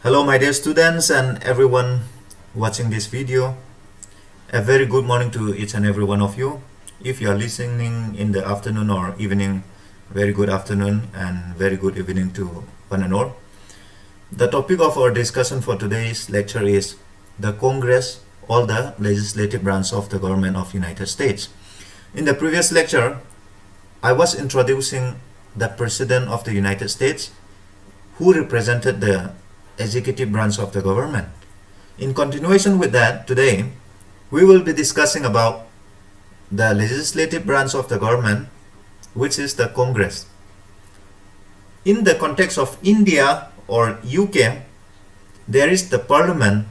Hello my dear students and everyone watching this video. A very good morning to each and every one of you. If you are listening in the afternoon or evening, very good afternoon and very good evening to one and all. The topic of our discussion for today's lecture is the Congress or the legislative branch of the government of United States. In the previous lecture, I was introducing the President of the United States who represented the executive branch of the government. In continuation with that, today we will be discussing about the legislative branch of the government, which is the Congress. In the context of India or UK, there is the Parliament,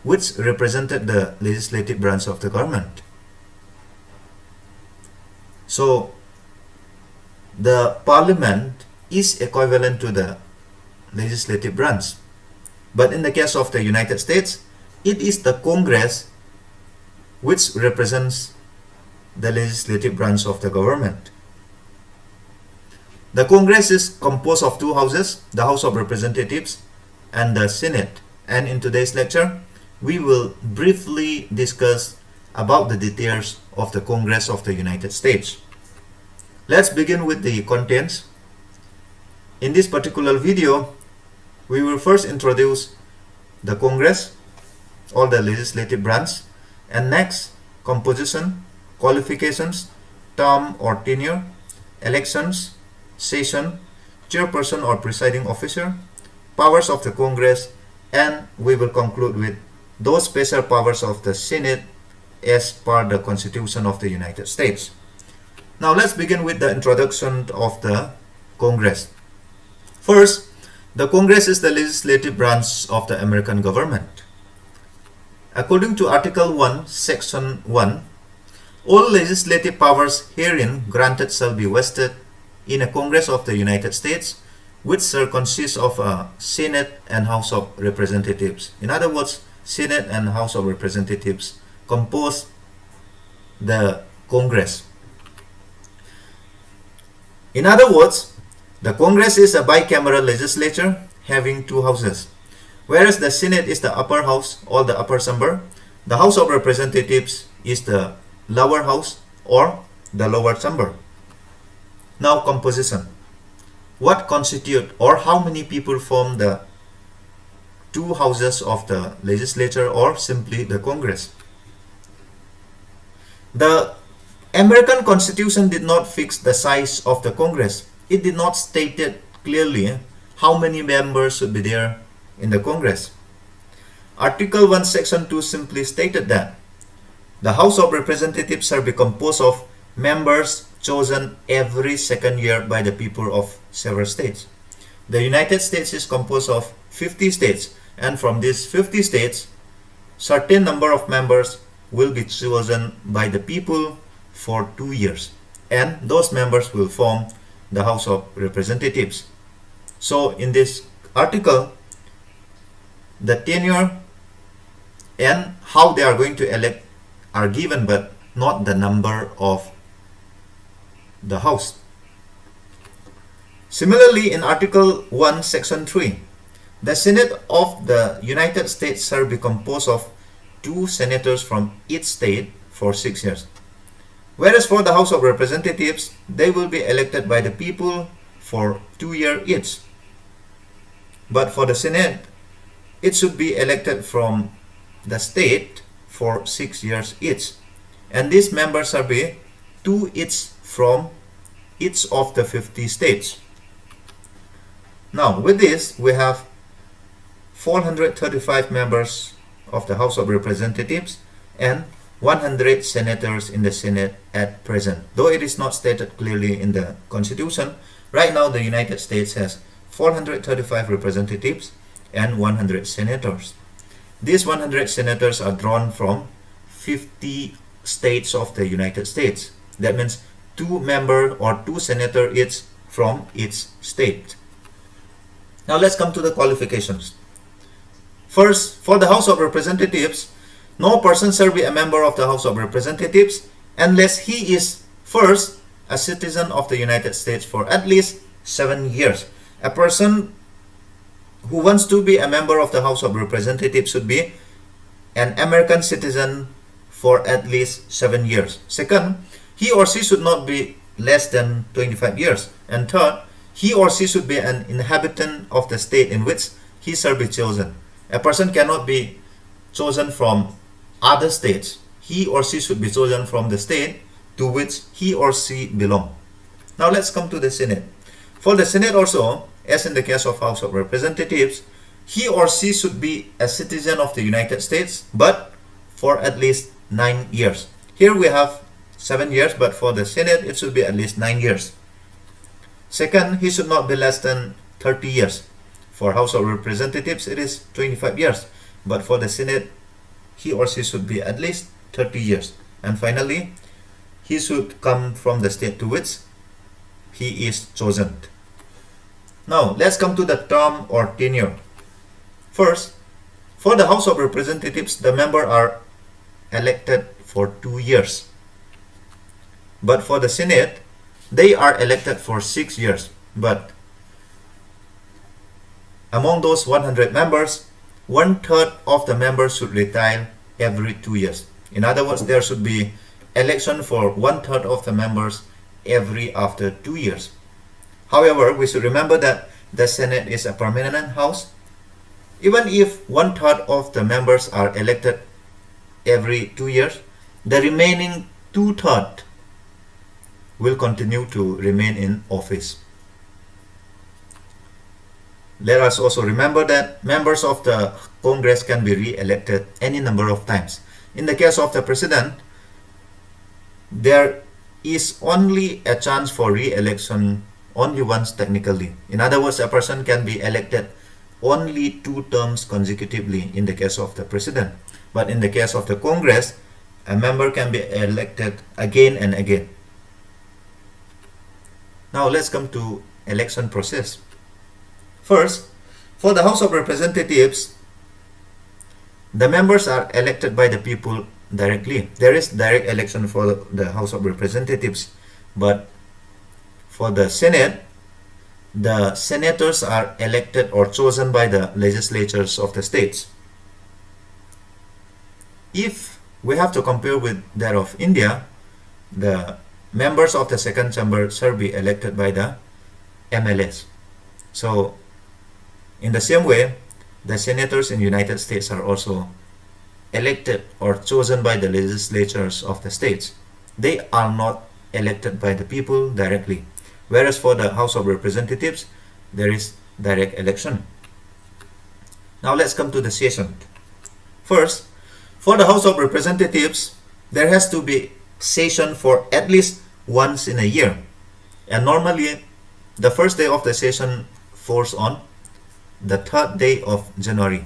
which represented the legislative branch of the government. So the Parliament is equivalent to the legislative branch. But in the case of the United States, it is the Congress which represents the legislative branch of the government. The Congress is composed of two houses, the House of Representatives and the Senate. And in today's lecture, we will briefly discuss about the details of the Congress of the United States. Let's begin with the contents. In this particular video, we will first introduce the Congress or the legislative branch, and next composition, qualifications, term or tenure, elections, session, chairperson or presiding officer, powers of the Congress, and we will conclude with those special powers of the Senate as per the Constitution of the United States. Now let's begin with the introduction of the Congress. First, the Congress is the legislative branch of the American government. According to Article 1, Section 1, all legislative powers herein granted shall be vested in a Congress of the United States, which shall consist of a Senate and House of Representatives. In other words, Senate and House of Representatives compose the Congress. In other words, the Congress is a bicameral legislature having two houses, whereas the Senate is the upper house or the upper chamber. The House of Representatives is the lower house or the lower chamber. Now composition. What constitute or how many people form the two houses of the legislature or simply the Congress? The American Constitution did not fix the size of the Congress. It did not state it clearly how many members should be there in the Congress. Article 1, Section 2 simply stated that the House of Representatives shall be composed of members chosen every second year by the people of several states. The United States is composed of 50 states, and from these 50 states, certain number of members will be chosen by the people for 2 years, and those members will form the House of Representatives. So in this article, the tenure and how they are going to elect are given, but not the number of the House. Similarly, in Article 1, Section 3, the Senate of the United States shall be composed of 2 senators from each state for 6 years. Whereas for the House of Representatives, they will be elected by the people for 2 years each. But for the Senate, it should be elected from the state for 6 years each. And these members shall be 2 each from each of the 50 states. Now, with this, we have 435 members of the House of Representatives and 100 senators in the Senate at present. Though it is not stated clearly in the Constitution, right now the United States has 435 representatives and 100 senators. These 100 senators are drawn from 50 states of the United States. That means 2 members or 2 senators each from each state. Now let's come to the qualifications. First, for the House of Representatives, no person shall be a member of the House of Representatives unless he is first a citizen of the United States for at least 7 years. A person who wants to be a member of the House of Representatives should be an American citizen for at least 7 years. Second, he or she should not be less than 25 years. And third, he or she should be an inhabitant of the state in which he shall be chosen. A person cannot be chosen from other states. He or she should be chosen from the state to which he or she belong. Now let's come to the Senate. For the Senate also, as in the case of House of Representatives, he or she should be a citizen of the United States, but for at least 9 years. Here we have 7 years, but for the Senate, it should be at least 9 years. Second, he should not be less than 30 years. For House of Representatives, it is 25 years, but for the Senate, he or she should be at least 30 years. And finally, he should come from the state to which he is chosen. Now, let's come to the term or tenure. First, for the House of Representatives, the members are elected for 2 years. But for the Senate, they are elected for 6 years. But among those 100 members, 1/3 of the members should retire every 2 years. In other words, there should be election for 1/3 of the members after 2 years. However, we should remember that the Senate is a permanent house. Even if 1/3 of the members are elected every 2 years, the remaining 2/3 will continue to remain in office. Let us also remember that members of the Congress can be re-elected any number of times. In the case of the President, there is only a chance for re-election only once technically. In other words, a person can be elected only 2 terms consecutively in the case of the President. But in the case of the Congress, a member can be elected again and again. Now let's come to election process. First, for the House of Representatives, the members are elected by the people directly. There is direct election for the House of Representatives, but for the Senate, the senators are elected or chosen by the legislatures of the states. If we have to compare with that of India, the members of the second chamber shall be elected by the MLS. So, in the same way, the senators in the United States are also elected or chosen by the legislatures of the states. They are not elected by the people directly. Whereas for the House of Representatives, there is direct election. Now let's come to the session. First, for the House of Representatives, there has to be session for at least once in a year. And normally, the first day of the session falls on the 3rd day of January.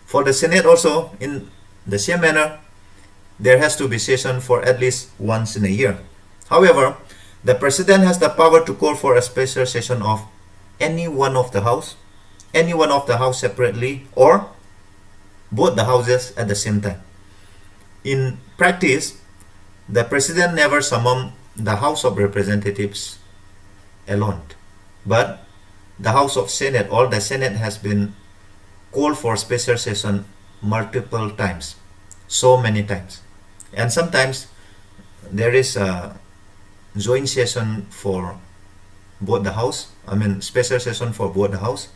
For the Senate also, in the same manner, there has to be session for at least once in a year. However, the President has the power to call for a special session of any one of the House separately, or both the Houses at the same time. In practice, the President never summoned the House of Representatives alone, but the House of Senate or the Senate has been called for special session multiple times, so many times. And sometimes there is a joint session for both the House, special session for both the House,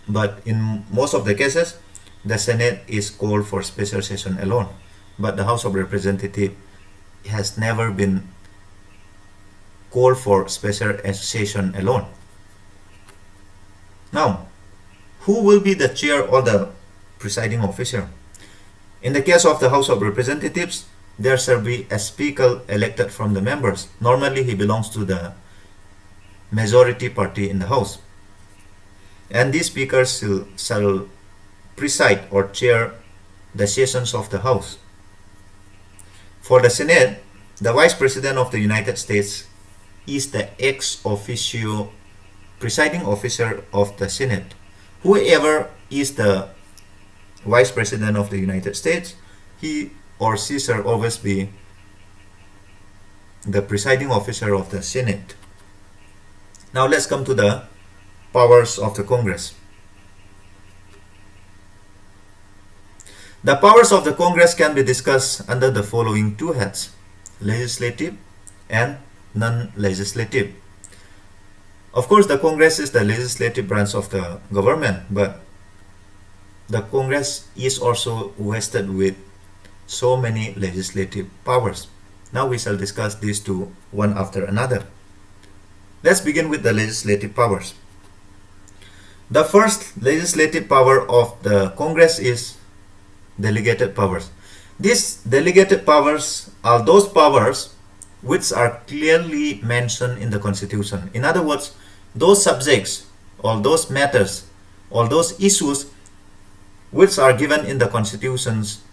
but in most of the cases, the Senate is called for special session alone, but the House of Representatives has never been called for special session alone. Now, who will be the chair or the presiding officer? In the case of the House of Representatives, there shall be a speaker elected from the members. Normally, he belongs to the majority party in the House. And these speakers shall preside or chair the sessions of the House. For the Senate, the Vice President of the United States is the ex officio presiding officer of the Senate. Whoever is the Vice President of the United States, he or she shall always be the presiding officer of the Senate. Now let's come to the powers of the Congress. The powers of the Congress can be discussed under the following two heads: legislative and non-legislative. Of course, the Congress is the legislative branch of the government, but the Congress is also vested with so many legislative powers. Now we shall discuss these two one after another. Let's begin with the legislative powers. The first legislative power of the Congress is delegated powers. These delegated powers are those powers which are clearly mentioned in the Constitution. In other words, those subjects, or those matters, or those issues which are given in the Constitutions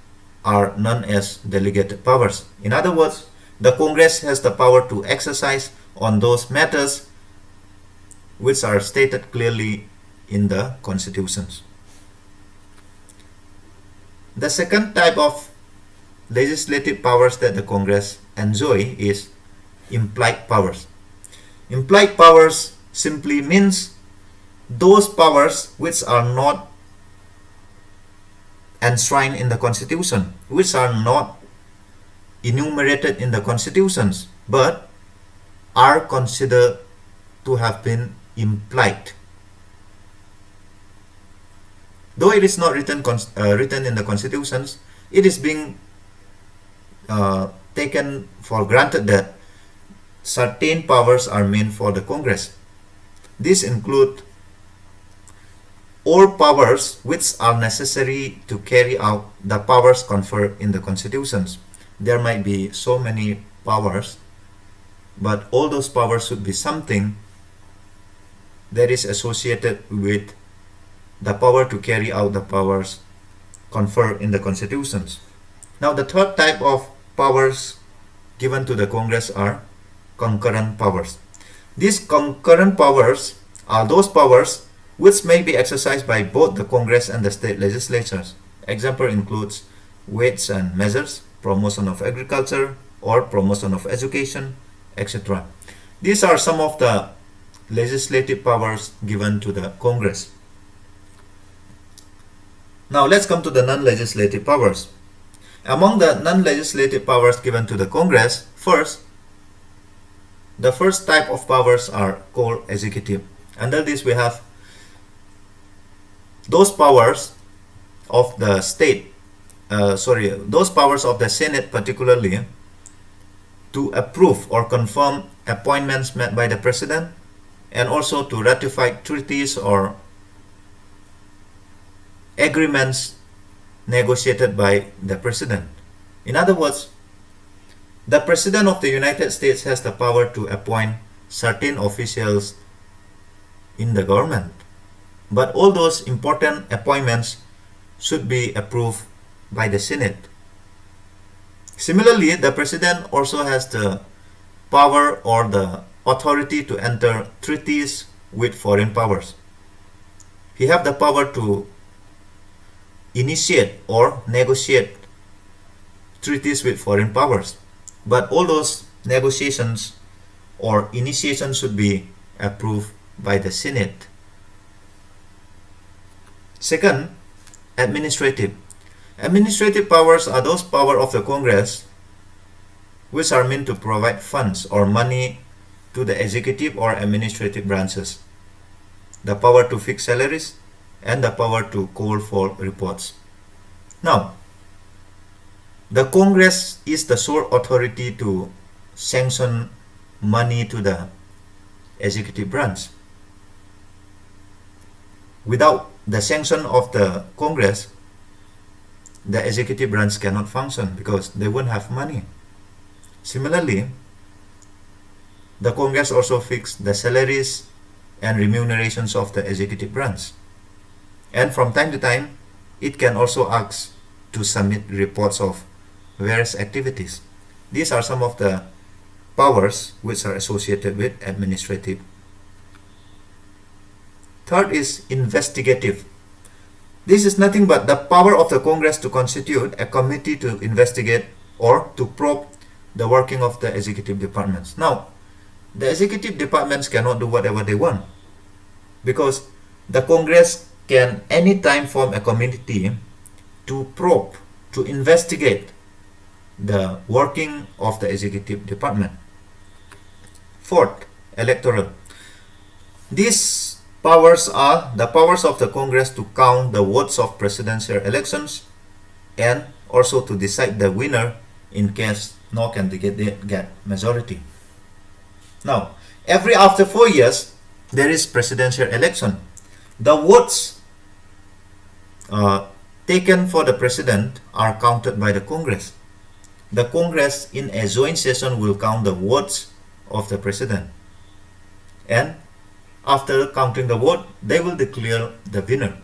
are known as delegated powers. In other words, the Congress has the power to exercise on those matters which are stated clearly in the Constitutions. The second type of legislative powers that the Congress enjoy is implied powers. Implied powers simply means those powers which are not enshrined in the Constitution, which are not enumerated in the Constitutions, but are considered to have been implied. Though it is not written in the Constitutions, it is being taken for granted that certain powers are meant for the Congress. These include all powers which are necessary to carry out the powers conferred in the Constitutions. There might be so many powers, but all those powers should be something that is associated with the power to carry out the powers conferred in the Constitutions. Now, the third type of powers given to the Congress are concurrent powers. These concurrent powers are those powers which may be exercised by both the Congress and the state legislatures. Example includes weights and measures, promotion of agriculture, or promotion of education, etc. These are some of the legislative powers given to the Congress. Now let's come to the non-legislative powers. Among the non-legislative powers given to the Congress, the first type of powers are called executive. Under this we have those powers of the those powers of the Senate particularly to approve or confirm appointments made by the President, and also to ratify treaties or agreements negotiated by the President. In other words, the President of the United States has the power to appoint certain officials in the government, but all those important appointments should be approved by the Senate. Similarly, the President also has the power or the authority to enter treaties with foreign powers. He has the power to initiate or negotiate treaties with foreign powers, but all those negotiations or initiations should be approved by the Senate. Second, administrative. Administrative powers are those powers of the Congress which are meant to provide funds or money to the executive or administrative branches, the power to fix salaries, and the power to call for reports. Now, the Congress is the sole authority to sanction money to the executive branch. Without the sanction of the Congress, the executive branch cannot function because they won't have money. Similarly, the Congress also fixed the salaries and remunerations of the executive branch. And from time to time, it can also ask to submit reports of various activities. These are some of the powers which are associated with administrative. Third is investigative. This is nothing but the power of the Congress to constitute a committee to investigate or to probe the working of the executive departments. Now, the executive departments cannot do whatever they want. because the Congress can anytime form a committee to probe, to investigate the working of the executive department. Fourth, electoral. These powers are the powers of the Congress to count the votes of presidential elections and also to decide the winner in case no candidate get majority. Now, after 4 years, there is presidential election. The votes taken for the president are counted by the Congress. The Congress in a joint session will count the votes of the president. And after counting the vote, they will declare the winner.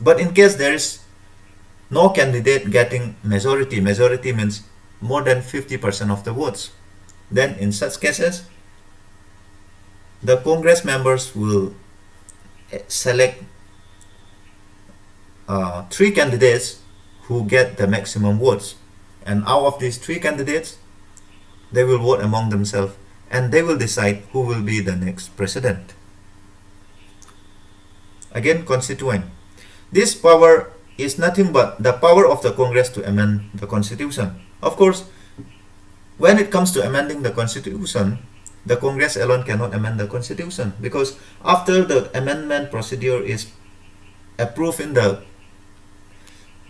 But in case there is no candidate getting majority means more than 50% of the votes, then in such cases, the Congress members will select 3 candidates who get the maximum votes. And out of these 3 candidates, they will vote among themselves and they will decide who will be the next president. Again, constituent. This power is nothing but the power of the Congress to amend the Constitution. Of course, when it comes to amending the Constitution, the Congress alone cannot amend the Constitution, because after the amendment procedure is approved in the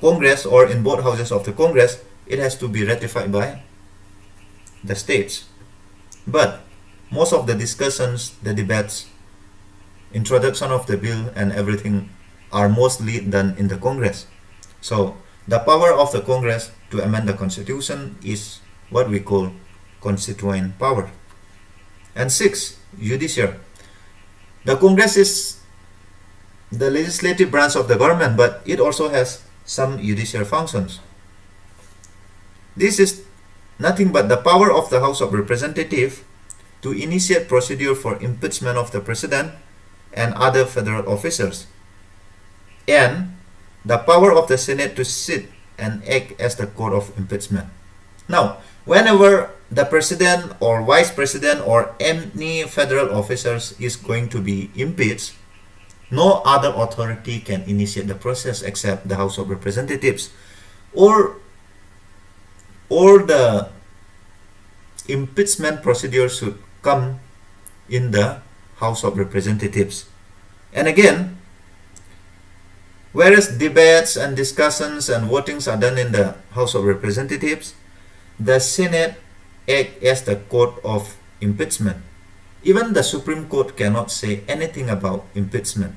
Congress or in both houses of the Congress, it has to be ratified by the states. But most of the discussions, the debates, introduction of the bill and everything are mostly done in the Congress. So the power of the Congress to amend the Constitution is what we call constituent power. And 6, judicial. The Congress is the legislative branch of the government, but it also has some judicial functions. This is nothing but the power of the House of Representatives to initiate procedure for impeachment of the president and other federal officers, and the power of the Senate to sit and act as the court of impeachment. Now, whenever the president or vice president or any federal officers is going to be impeached, no other authority can initiate the process except the House of Representatives, or the impeachment procedure should come in the House of Representatives. And again, whereas debates and discussions and votings are done in the House of Representatives, the Senate acts as the court of impeachment. Even the Supreme Court cannot say anything about impeachment.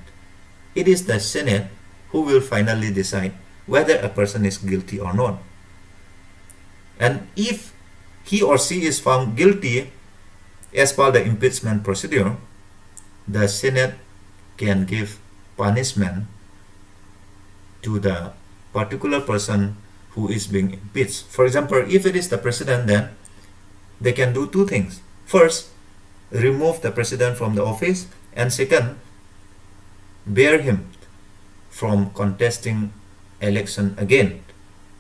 It is the Senate who will finally decide whether a person is guilty or not. And if he or she is found guilty as per the impeachment procedure, the Senate can give punishment to the particular person who is being impeached. For example, if it is the president, then they can do 2 things. First, remove the president from the office, and second, bear him from contesting election again,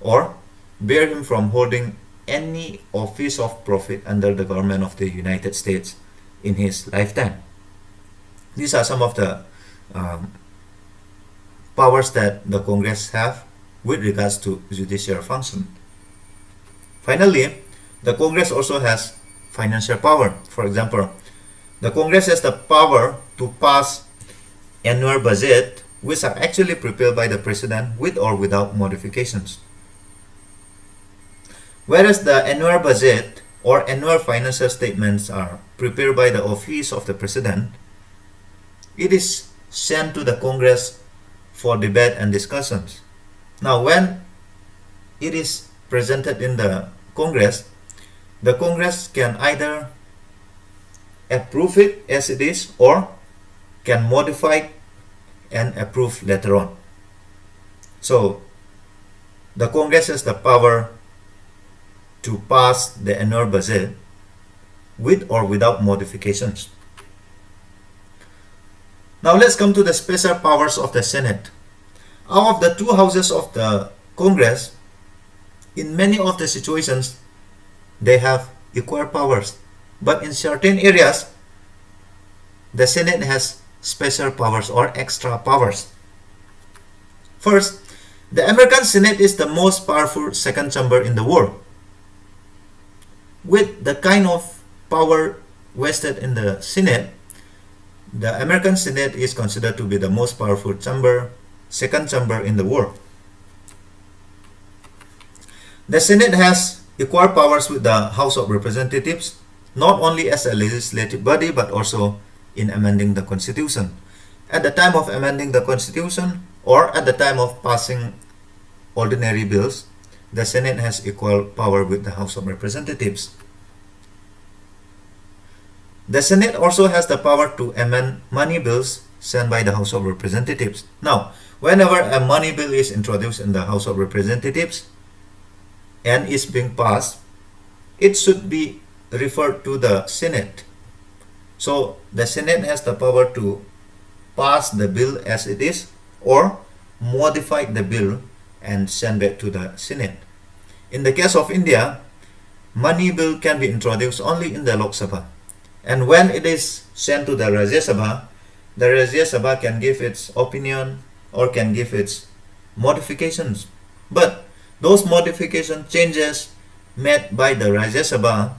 or bear him from holding any office of profit under the government of the United States in his lifetime. These are some of the powers that the Congress have with regards to judicial function. Finally, the Congress also has financial power. For example, the Congress has the power to pass annual budget, which are actually prepared by the president with or without modifications. Whereas the annual budget or annual financial statements are prepared by the office of the president, it is sent to the Congress for debate and discussions. Now, when it is presented in the Congress can either approve it as it is or can modify and approve later on. So, the Congress has the power to pass the annual budget with or without modifications. Now let's come to the special powers of the Senate. Out of the 2 houses of the Congress, in many of the situations, they have equal powers. But in certain areas, the Senate has special powers or extra powers. First, the American Senate is the most powerful second chamber in the world. With the kind of power vested in the Senate, the American Senate is considered to be the most powerful second chamber in the world. The Senate has equal powers with the House of Representatives, not only as a legislative body but also in amending the Constitution. At the time of amending the Constitution or at the time of passing ordinary bills, the Senate has equal power with the House of Representatives. The Senate also has the power to amend money bills sent by the House of Representatives. Now, whenever a money bill is introduced in the House of Representatives and is being passed, it should be referred to the Senate. So, the Senate has the power to pass the bill as it is or modify the bill and send back to the Senate. In the case of India, money bill can be introduced only in the Lok Sabha. And when it is sent to the Rajya Sabha can give its opinion or can give its modifications. But those modification changes made by the Rajya Sabha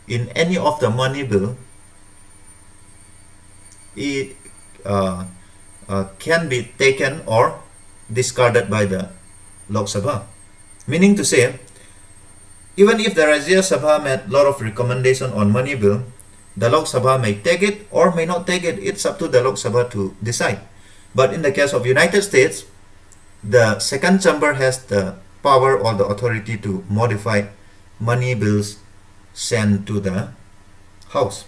in any of the money bill can be taken or discarded by the Lok Sabha. Meaning to say, even if the Rajya Sabha made a lot of recommendation on money bill, the Lok Sabha may take it or may not take it. It's up to the Lok Sabha to decide. But in the case of United States, the second chamber has the power or the authority to modify money bills sent to the House.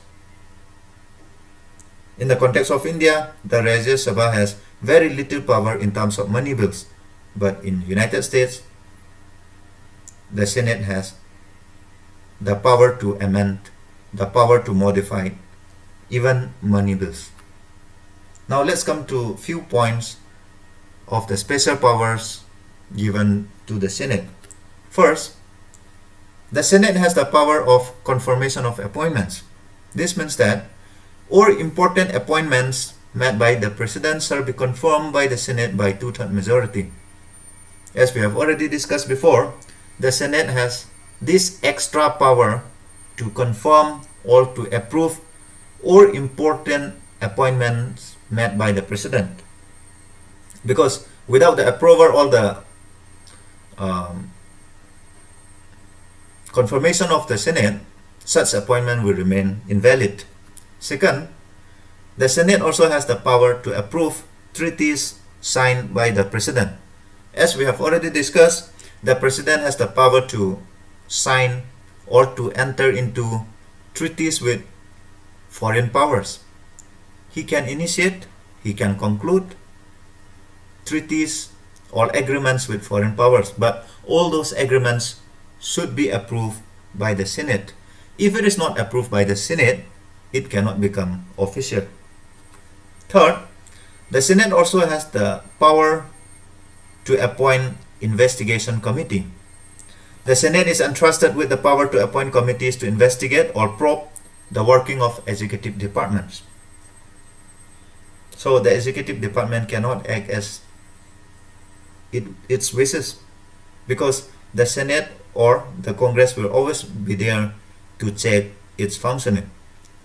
In the context of India, the Rajya Sabha has very little power in terms of money bills. But in United States, the Senate has the power to amend, the power to modify even money bills. Now let's come to few points of the special powers given to the Senate. First, the Senate has the power of confirmation of appointments. This means that all important appointments made by the President shall be confirmed by the Senate by 2/3 majority. As we have already discussed before, the Senate has this extra power to confirm or to approve all important appointments made by the President. Because without the approval or the confirmation of the Senate, such appointment will remain invalid. Second, the Senate also has the power to approve treaties signed by the President. As we have already discussed, the President has the power to sign or to enter into treaties with foreign powers. He can initiate, he can conclude treaties or agreements with foreign powers, but all those agreements should be approved by the Senate. If it is not approved by the Senate, it cannot become official. Third, the Senate also has the power to appoint investigation committee. The Senate is entrusted with the power to appoint committees to investigate or probe the working of executive departments. So the executive department cannot act as its wishes, because the Senate or the Congress will always be there to check its functioning.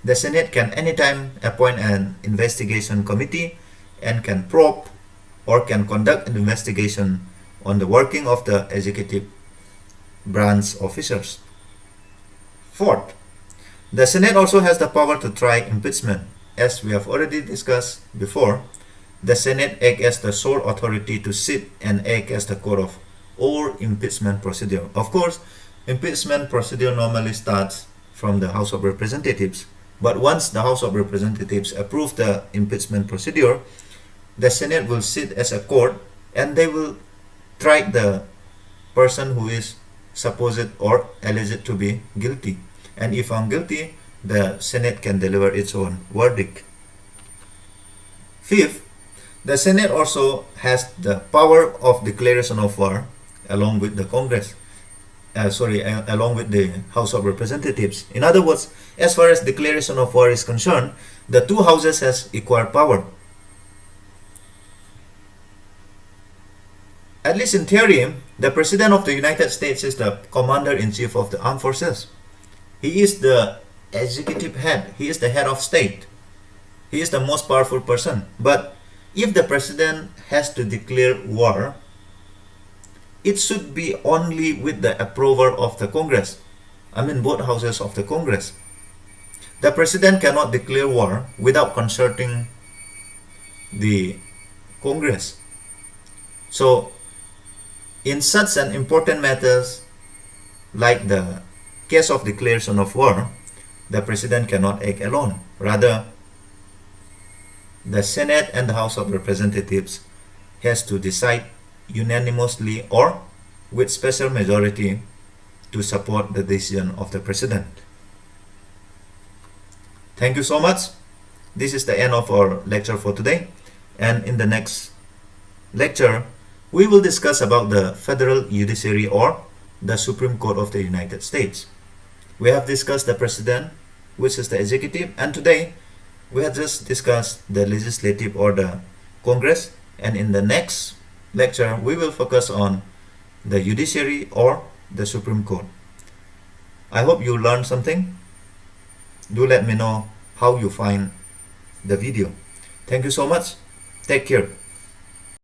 The Senate can anytime appoint an investigation committee and can probe or can conduct an investigation on the working of the executive branch officers. Fourth, the Senate also has the power to try impeachment. As we have already discussed before, the Senate acts as the sole authority to sit and act as the court of all impeachment procedure. Of course, impeachment procedure normally starts from the House of Representatives, but once the House of Representatives approve the impeachment procedure, the Senate will sit as a court and they will try the person who is supposed or alleged to be guilty. And if found guilty, the Senate can deliver its own verdict. Fifth, the Senate also has the power of declaration of war along with the Congress. along with the House of Representatives. In other words, as far as declaration of war is concerned, the two houses has equal power. At least in theory, the President of the United States is the Commander-in-Chief of the Armed Forces. He is the executive head. He is the head of state. He is the most powerful person. But if the President has to declare war, it should be only with the approval of the Congress. I mean, both houses of the Congress. The President cannot declare war without consulting the Congress. So, in such an important matters like the case of declaration of war, the President cannot act alone. Rather, the Senate and the House of Representatives has to decide unanimously or with special majority to support the decision of the President. Thank you so much. This is the end of our lecture for today, and in the next lecture we will discuss about the federal judiciary or the Supreme Court of the United States. We have discussed the President, which is the executive, and today we have just discussed the legislative or the Congress, and in the next lecture we will focus on the judiciary or the Supreme Court. I hope you learned something. Do let me know how you find the video. Thank you so much. Take care.